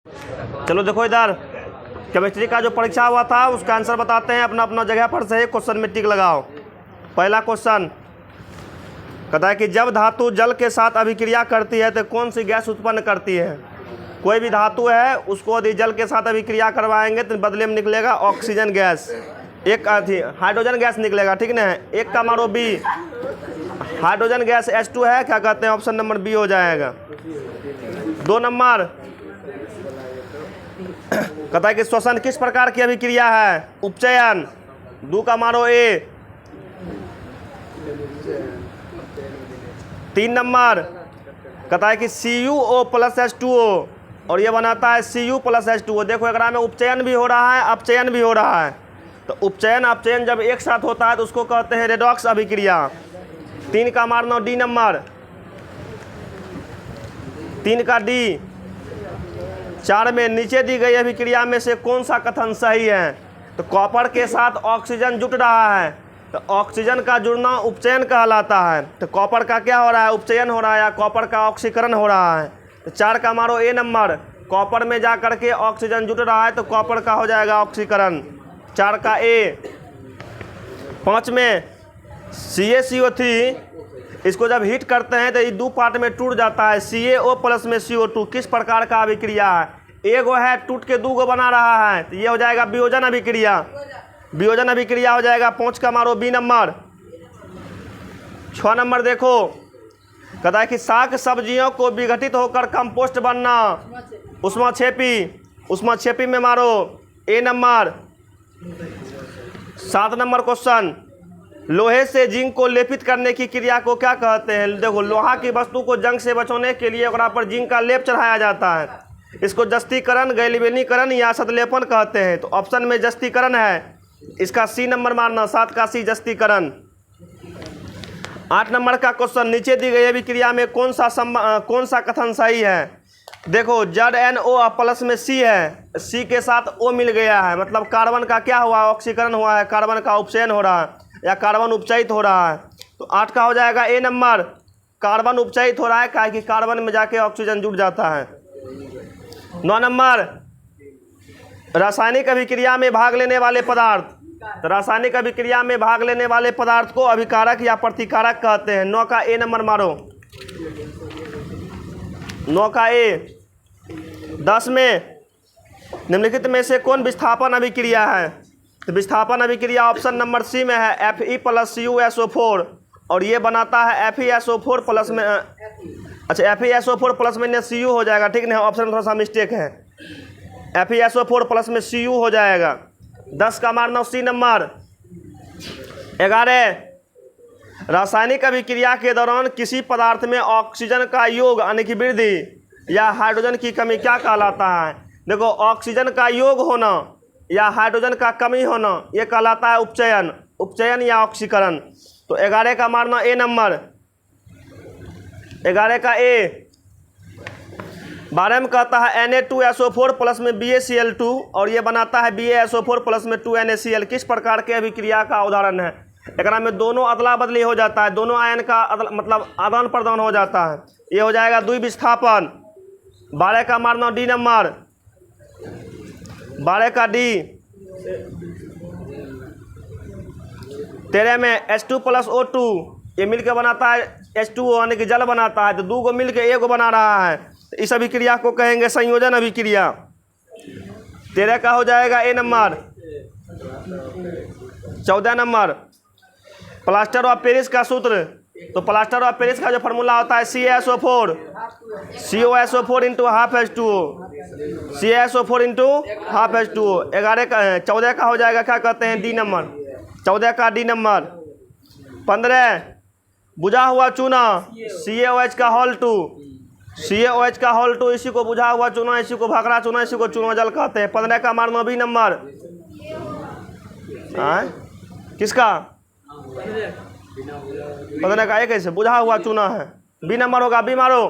चलो देखो इधर, केमिस्ट्री का जो परीक्षा हुआ था उसका आंसर बताते हैं, अपना अपना जगह पर सही क्वेश्चन में टिक लगाओ। पहला क्वेश्चन कहता है कि जब धातु जल के साथ अभिक्रिया करती है तो कौन सी गैस उत्पन्न करती है। कोई भी धातु है उसको यदि जल के साथ अभिक्रिया करवाएंगे तो बदले में निकलेगा ऑक्सीजन गैस, एक हाइड्रोजन गैस निकलेगा, ठीक ना। एक का मारो बी, हाइड्रोजन गैस H2 है, क्या कहते हैं, ऑप्शन नंबर बी हो जाएगा। 2 नंबर कहता है कि श्वसन किस प्रकार की अभिक्रिया है, उपचयन। 2 का मारो ए। 3 नंबर कहता है कि CuO प्लस H2O और ये बनाता है Cu प्लस H2O। देखो एकरा में उपचयन भी हो रहा है, अपचयन भी हो रहा है, तो उपचयन अपचयन जब एक साथ होता है तो उसको कहते हैं रेडॉक्स अभिक्रिया। 3 का मारना डी नंबर, 3 का डी। 4 में नीचे दी गई अभिक्रिया में से कौन सा कथन सही है। तो कॉपर के साथ ऑक्सीजन जुट रहा है, तो ऑक्सीजन का जुड़ना उपचयन कहलाता है। तो कॉपर का क्या हो रहा है, उपचयन हो रहा है, या कॉपर का ऑक्सीकरण हो रहा है। तो 4 का मारो ए नंबर, कॉपर में जा करके ऑक्सीजन जुट रहा है तो कॉपर का हो जाएगा ऑक्सीकरण, 4 का ए। 5 में CaCO3 इसको जब हीट करते हैं तो ये 2 पार्ट में टूट जाता है, CaO प्लस में CO2। किस प्रकार का अभिक्रिया है, एगो है टूट के 2 गो बना रहा है, तो ये हो जाएगा वियोजन अभिक्रिया, वियोजन अभिक्रिया हो जाएगा। 5 का मारो बी नंबर। 6 नंबर देखो, कहता है कि शाक सब्जियों को विघटित होकर कंपोस्ट बनना, उष्माक्षेपी में मारो ए नंबर। 7 नंबर क्वेश्चन, लोहे से जिंक को लेपित करने की क्रिया को क्या कहते हैं। देखो लोहा की वस्तु को जंग से बचाने के लिए ओकरा पर जिंक का लेप चढ़ाया जाता है, इसको जस्तीकरण, गैल्वेनीकरण या सतलेपन कहते हैं। तो ऑप्शन में जस्तीकरण है, इसका सी नंबर मारना, 7 का सी जस्तीकरण। 8 नंबर का क्वेश्चन, नीचे दी गई अभिक्रिया में कौन सा कथन सही है। देखो ZnO प्लस में C है, C के साथ O मिल गया है, मतलब कार्बन का क्या हुआ, ऑक्सीकरण हुआ है, कार्बन का उपचयन हो रहा है या कार्बन उपचयित हो रहा है। तो 8 का हो जाएगा ए नंबर, कार्बन उपचयित हो रहा है, क्या कि कार्बन में जाके ऑक्सीजन जुड़ जाता है। 9 नंबर, रासायनिक अभिक्रिया में भाग लेने वाले पदार्थ, तो रासायनिक अभिक्रिया में भाग लेने वाले पदार्थ को अभिकारक या प्रतिकारक कहते हैं। 9 का ए नंबर मारो, 9 का ए। 10 में निम्नलिखित में से कौन विस्थापन अभिक्रिया है। तो विस्थापन अभिक्रिया ऑप्शन नंबर सी में है, Fe प्लस CuSO4 और ये बनाता है FeSO4 प्लस में, अच्छा FeSO4 प्लस में Cu हो जाएगा, ठीक नहीं, ऑप्शन थोड़ा सा मिस्टेक है, FeSO4 प्लस में Cu हो जाएगा। 10 का मारना सी नंबर। 11, रासायनिक अभिक्रिया के दौरान किसी पदार्थ में ऑक्सीजन का योग यानी कि वृद्धि या हाइड्रोजन की कमी क्या कहलाता है। देखो ऑक्सीजन का योग होना या हाइड्रोजन का कमी होना ये कहलाता है उपचयन, उपचयन या ऑक्सीकरण। तो 11 का मारना ए नंबर, 11 का ए। 12 में कहता है Na2SO4 प्लस में BaCl2 और ये बनाता है BaSO4 प्लस में 2NaCl। किस प्रकार के अभिक्रिया का उदाहरण है। एकरा में दोनों अदला बदली हो जाता है, दोनों आयन का मतलब आदान प्रदान हो जाता है, ये हो जाएगा द्विविस्थापन। 12 का मारना डी नंबर, 12 का डी। 13 में H2 प्लस O2 ये मिलकर बनाता है H2O यानी कि जल बनाता है, तो 2 गो मिलकर एगो बना रहा है, तो इस अभिक्रिया को कहेंगे संयोजन अभिक्रिया। 13 का हो जाएगा A number. 14 number, plaster of Paris का सूत्र, तो प्लास्टर ऑफ पेरिस का जो फार्मूला होता है CaSO4 COSO4 into half H2O, CaSO4 into half H2O। 14 का हो जाएगा क्या कहते हैं डी नंबर, 14 का डी नंबर। 15, बुझा हुआ चूना CaOH का होल 2, CaOH का होल 2, इसी को बुझा हुआ चूना, इसी को भाखड़ा चूना, इसी को चूना जल कहते हैं। 15 का मारना बी नंबर, किसका 15 का एक ऐसे बुझा हुआ चूना है, बी नंबर होगा, बी मारो,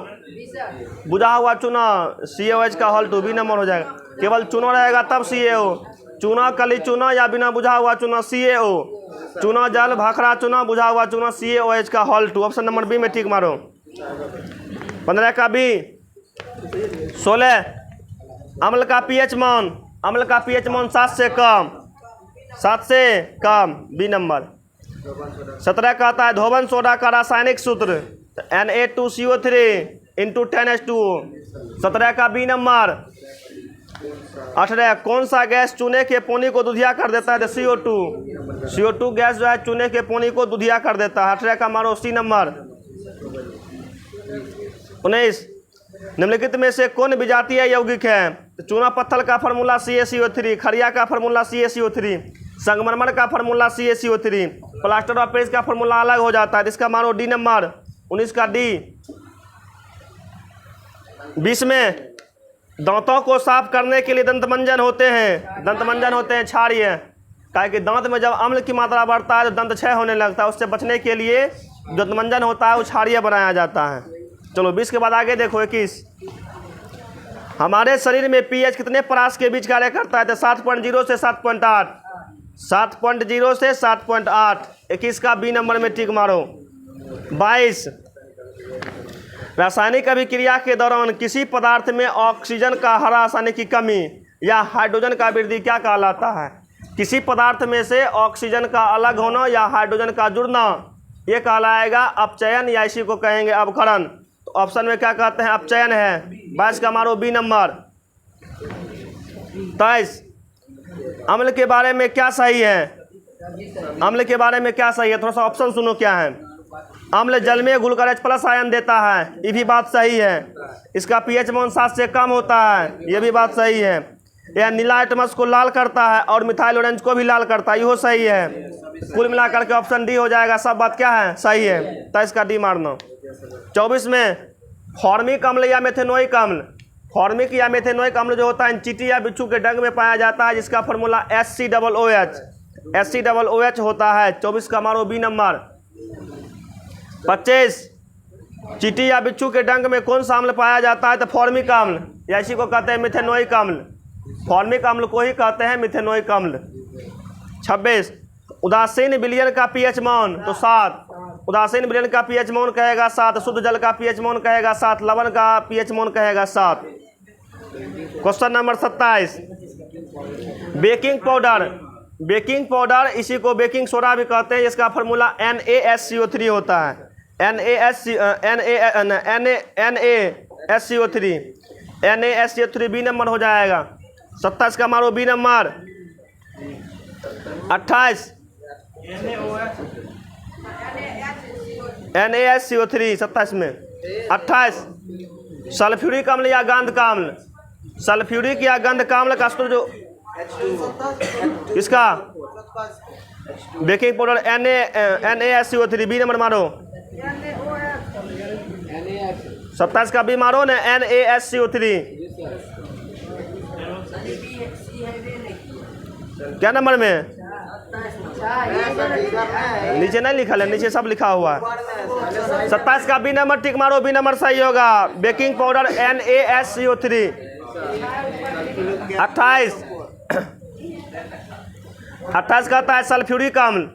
बुझा हुआ चूना CaOH का होल 2 बी नंबर हो जाएगा। केवल चूना रहेगा तब CaO, चूना कली चूना या बिना बुझा हुआ चूना CaO, चूना जल भाखड़ा चूना बुझा हुआ चूना CaOH का होल 2, ऑप्शन नंबर बी में ठीक मारो। 15 का बी। 16 अम्ल का पीएच मान, अम्ल का पीएच मान 7 से कम, 7 से कम, बी नंबर। 17 कहता है धोबन सोडा का रासायनिक सूत्र तो Na2CO3 इंटू 10H2O, 17 का बी नंबर। 18 कौन सा गैस चूने के पानी को दुधिया कर देता है तो CO2 गैस जो है चूने के पानी को दुधिया कर देता है। 18 का मारो सी नंबर। 19 निम्नलिखित में से कौन विजातीय यौगिक है तो चूना पत्थर का फार्मूला CaCO3, खड़िया का फार्मूला CaCO3, संगमरमर का formula CaCO3, plaster of Paris का फार्मूला अलग हो जाता है, इसका मानो डी नंबर। 19 का डी। 20 में दांतों को साफ करने के लिए दंतमंजन होते हैं, दंतमंजन होते हैं क्षारीय, क्या कि दांत में जब अम्ल की मात्रा बढ़ता है तो दंत क्षय होने लगता है, उससे बचने के लिए दंतमंजन होता है वो क्षारीय बनाया जाता है। चलो 20 के बाद आगे देखो। 21 हमारे शरीर में पीएच कितने परास के बीच कार्य करता है तो 7.0 से 7.8, 7.0 से 7.8। 21 का बी नंबर में टिक मारो। 22 रासायनिक अभिक्रिया के दौरान किसी पदार्थ में ऑक्सीजन का हरा रासायनिक की कमी या हाइड्रोजन का वृद्धि क्या कहलाता है। किसी पदार्थ में से ऑक्सीजन का अलग होना या हाइड्रोजन का जुड़ना ये कहलाएगा अपचयन या इसी को कहेंगे अवकरण। तो ऑप्शन में क्या कहते हैं अपचयन है। 22 का मारो बी नंबर। 23 अम्ल के बारे में क्या सही है, अम्ल के बारे में क्या सही है, थोड़ा सा ऑप्शन सुनो क्या है। अम्ल जल में घुलकर H+ आयन देता है, ये भी बात सही है। इसका पीएच मान 7 से कम होता है, ये भी बात सही है। यह नीला एटमस को लाल करता है और मिथाइल ऑरेंज को भी लाल करता है, ये सही है। कुल मिलाकर के ऑप्शन डी हो जाएगा, सब बात क्या है सही है, तो इसका डी मारना। 24 में फॉर्मिक अम्ल या मेथेनोइक अम्ल, फॉर्मिक या मेथेनोइक अम्ल जो होता है चींटी या बिच्छू के डंक में पाया जाता है, जिसका फॉर्मूला HCOOH होता है। 24 का मारो बी नंबर। 25 चींटी या बिच्छू के डंक में कौन सा अम्ल पाया जाता है तो फॉर्मिक अम्ल या इसी को कहते हैं मिथेनोइक अम्ल, फॉर्मिक अम्ल को ही कहते हैं मिथेनोइक अम्ल। 26 उदासीन विलयन का पीएच मान तो 7, उदासीन विलयन का पीएच मान कहेगा 7, शुद्ध जल का पीएच मान कहेगा 7, लवण का पीएच मान कहेगा 7। Question number 27 baking powder, baking powder इसी को बेकिंग सोडा भी कहते हैं, इसका फार्मूला NaSCO3 होता है। NaSCO3 बी नंबर हो जाएगा। 27 का मारो बी नंबर। 28 NaSCO3 27 में। 28 सल्फ्यूरिक अम्ल या गंध का अम्ल, सल्फ्यूरिक या गंध का अम्ल का सूत्र जो इसका baking powder NaSCO3 B number मारो। 27 का बी मारो ना NaSCO3। क्या नंबर में नीचे नहीं लिखा है, नीचे सब लिखा हुआ है। 27 का बी नंबर टिक मारो, बी नंबर सही होगा। Baking powder NaSCO3। 28 कहता है सल्फ्यूरिक अम्ल,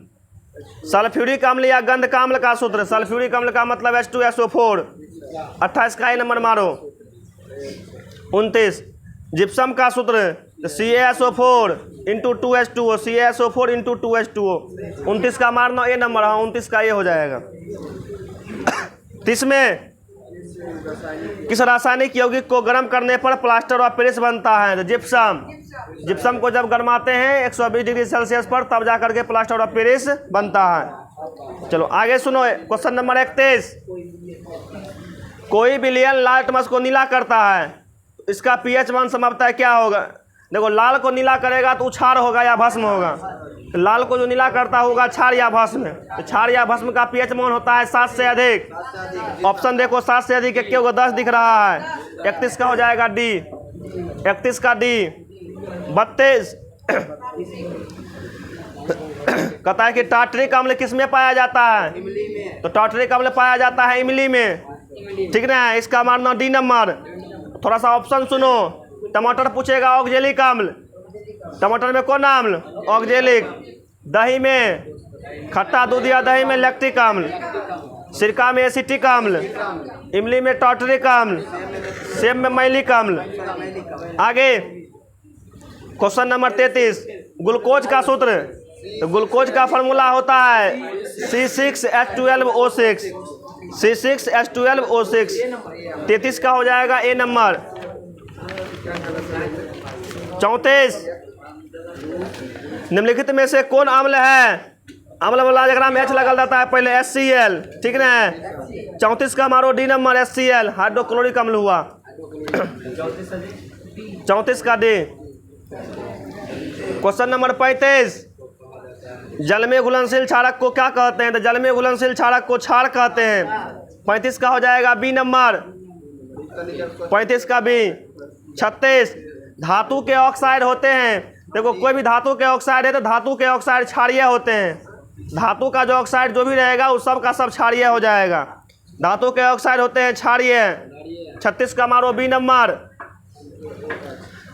सल्फ्यूरिक अम्ल या गंध का अम्ल का सूत्र, सल्फ्यूरिक अम्ल का मतलब H2SO4। 28 का ही नंबर मारो। 29 जिप्सम का सूत्र CaSO4 into 2H2O, CaSO4 into 2H2O। 29 का मारना ए नंबर, हाँ 29 का ये हो जाएगा। 30 में किस रासायनिक यौगिक को गर्म करने पर प्लास्टर ऑफ पेरिस बनता है तो जिप्सम, जिप्सम को जब गर्माते हैं 120 डिग्री सेल्सियस पर तब जाकर के प्लास्टर ऑफ पेरिस बनता है। चलो आगे सुनो क्वेश्चन नंबर 31 कोई विलयन लाल एटमस को नीला करता है, इसका पीएच मान समाप्त क्या होगा। देखो लाल को नीला करेगा तो क्षार होगा या भस्म होगा, तो लाल को जो नीला करता होगा क्षार या भस्म, तो क्षार या भस्म का पीएच मान होता है 7 से अधिक। ऑप्शन देखो 7 से अधिक क्यों 10 दिख रहा है। 31 का हो जाएगा डी। 31 का डी। 32 कहता है कि टार्टरिक अम्ल किस में पाया जाता है तो टार्टरिक अम्ल पाया जाता है इमली में, ठीक ना। इसका मारना डी नंबर। थोड़ा सा ऑप्शन सुनो, टमाटर पूछेगा ऑक्जेलिक अम्ल, टमाटर में कौन अम्ल ऑक्जेलिक, दही में खट्टा दूध या दही में लैक्टिक अम्ल, सिरका में एसिटिक अम्ल, इमली में टार्टरिक अम्ल, सेब में मैलिक अम्ल। आगे क्वेश्चन नंबर 33, ग्लूकोज का सूत्र। तो ग्लूकोज का फॉर्मूला होता है C6H12O6, C6H12O6। 33 का हो जाएगा ए नंबर। 34, निम्नलिखित में से कौन अम्ल है? अम्ल वाला जगह में H लगल रहता है पहले, HCl, ठीक ना। 34 का मारो डी नंबर, HCl, हाइड्रोक्लोरिक अम्ल हुआ। 34 का डी। क्वेश्चन नंबर 35, जल में घुलनशील क्षारक को क्या कहते हैं? तो जल में घुलनशील क्षारक को क्षार कहते हैं। 35 का हो जाएगा बी नंबर, 35 का बी। 36, धातु के ऑक्साइड होते हैं। देखो कोई भी धातु के ऑक्साइड है तो धातु के ऑक्साइड क्षारीय होते हैं। धातु का जो ऑक्साइड जो भी रहेगा उस सब का सब क्षारीय हो जाएगा। धातु के ऑक्साइड होते हैं क्षारीय। 36 का मारो बी नंबर।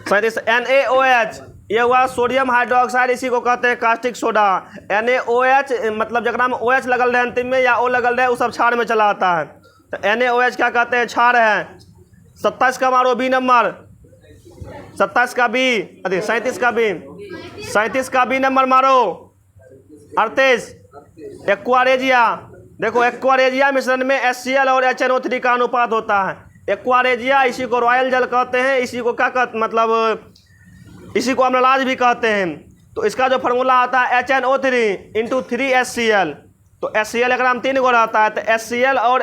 37, NaOH, ये हुआ सोडियम हाइड्रोक्साइड, इसी को कहते हैं कास्टिक सोडा। NaOH मतलब जगह में OH लगल रहे अंतिम में या O लगल रहे वो सब क्षार में चला आता है। तो NaOH क्या कहते हैं? क्षार है। 27 का मारो बी नंबर, 27 का बी, अरे 37 का बी, 37 का बी नंबर मारो। 38, एक्वारेजिया। देखो एक्वारेजिया मिश्रण में HCl और HNO3 का अनुपात होता है। एक्वारेजिया, इसी को रॉयल जल कहते हैं, इसी को क्या कहते मतलब इसी को अम्ललाज भी कहते हैं। तो इसका जो फार्मूला आता है HNO3 × 3HCl। तो HCl अगर हम 3 गो रहता है तो HCl और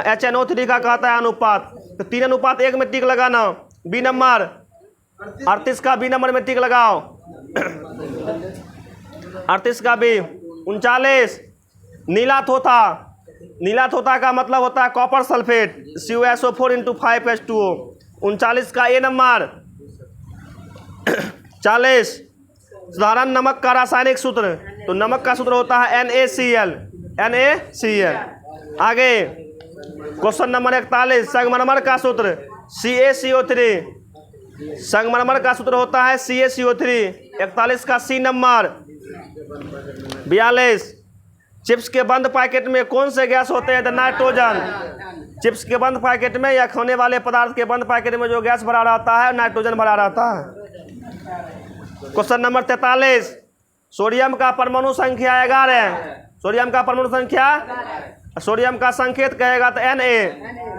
HNO3 का कहता है अनुपात। तो 3:1 में टिक लगाना। बी नंबर 38 का बी नंबर में टिक लगाओ। 38 का बी। 39, नीला थोथा। नीला थोथा का मतलब होता है कॉपर सल्फेट, CuSO4 × 5H2O। 39 का ए नंबर। 40, साधारण नमक का रासायनिक सूत्र। तो नमक का सूत्र होता है NaCl, NaCl। आगे क्वेश्चन नंबर 41, संगमरमर का सूत्र CaCO3। संगमरमर का सूत्र होता है CaCO3। 41 का सी नंबर। 42, चिप्स के बंद पैकेट में कौन से गैस होते हैं? तो नाइट्रोजन। चिप्स के बंद पैकेट में या खाने वाले पदार्थ के बंद पैकेट में जो गैस भरा रहता है नाइट्रोजन भरा रहता है। क्वेश्चन नंबर 43, सोडियम का परमाणु संख्या 11। सोडियम का परमाणु संख्या, सोडियम का संकेत कहेगा तो Na,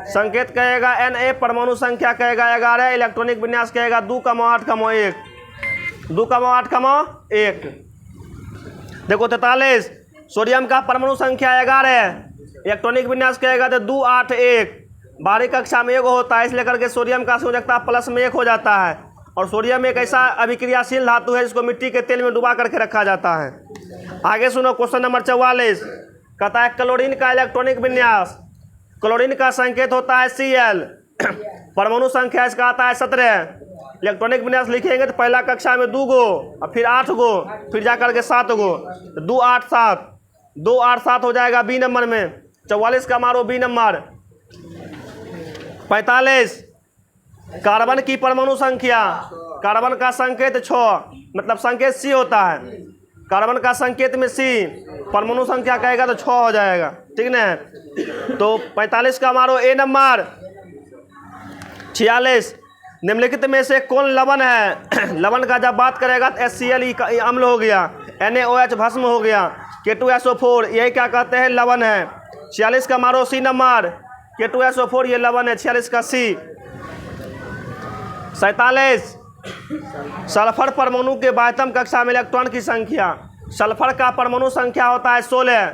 संकेत कहेगा Na, परमाणु संख्या कहेगा 11, इलेक्ट्रॉनिक विन्यास कहेगा 2,8,1, 2,8,1। देखो 43, सोडियम का परमाणु संख्या 11, इलेक्ट्रॉनिक विन्यास कहेगा तो 2,8,1। बाहरी कक्षा में 1 होता है, इसलिए करके सोडियम का संयोजकता प्लस में 1 हो जाता है। और सोडियम एक ऐसा अभिक्रियाशील धातु है जिसको मिट्टी के तेल में डुबा करके रखा जाता है। आगे सुनो क्वेश्चन नंबर 44, कहता है क्लोरीन का इलेक्ट्रॉनिक विन्यास। क्लोरीन का संकेत होता है Cl, परमाणु संख्या इसका आता है 17। इलेक्ट्रॉनिक विन्यास लिखेंगे तो पहला कक्षा में 2 गो और फिर 8 गो, फिर जा करके 7 गो, 2, 8, 7, 2, 8, 7 हो जाएगा बी नंबर में। 44 का मारो बी नंबर। 45, कार्बन की परमाणु संख्या। कार्बन का संकेत 6, मतलब संकेत C होता है। कार्बन का संकेत में C, परमाणु संख्या कहेगा तो 6 हो जाएगा, ठीक ना। तो 45 का मारो ए नंबर। 46, निम्नलिखित में से कौन लवण है? लवण का जब बात करेगा तो HCl अम्ल हो गया, NaOH भस्म हो गया, K2SO4 यही क्या कहते हैं? लवण है। 46 का मारो सी नंबर, K2SO4 ये लवण है। 46 का सी। 47, सल्फर परमाणु के बाह्यतम कक्षा में इलेक्ट्रॉन की संख्या। सल्फर का परमाणु संख्या होता है 16,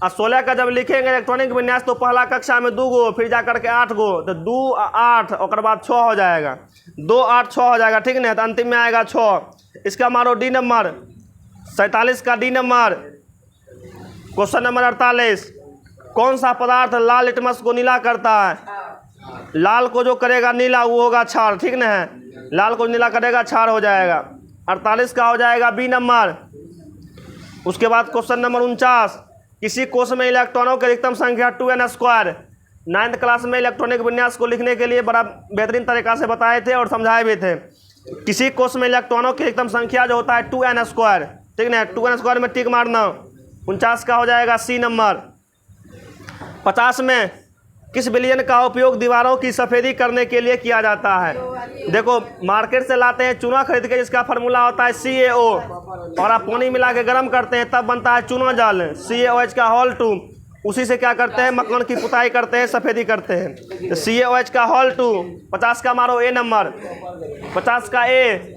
और 16 का जब लिखेंगे इलेक्ट्रॉनिक विन्यास तो पहला कक्षा में 2 गो, फिर जा करके 8 गो, तो 2, 8 और बाद 6 हो जाएगा, 2, 8, 6 हो जाएगा, ठीक ना। तो अंतिम में आएगा 6। इसका मारो डी नंबर। 47 का डी नंबर। क्वेश्चन नंबर 48, कौन सा पदार्थ लाल लिटमस को नीला करता है? लाल को जो करेगा नीला वो होगा क्षार, ठीक ना है। लाल को नीला करेगा क्षार हो जाएगा। 48 का हो जाएगा बी नंबर। उसके बाद क्वेश्चन नंबर 49, किसी कोष में इलेक्ट्रॉनों की अधिकतम संख्या 2n²। 9th क्लास में इलेक्ट्रॉनिक विन्यास को लिखने के लिए बड़ा बेहतरीन तरीका से बताए थे और समझाए भी थे। किसी कोष में इलेक्ट्रॉनों की अधिकतम संख्या जो होता है 2n², ठीक ना। 2n² में टिक मारना। 49 का हो जाएगा सी नंबर। 50 में किस विलयन का उपयोग दीवारों की सफ़ेदी करने के लिए किया जाता है? देखो, मार्केट से लाते हैं चूना खरीद के, जिसका फार्मूला होता है CaO, और आप पानी मिला के गर्म करते हैं तब बनता है चूना जाल, CaOH का होल 2। उसी से क्या करते हैं, मकान की पुताई करते हैं, सफ़ेदी करते हैं। तो CaOH का होल 2, 50 का मारो ए नंबर, 50 का ए।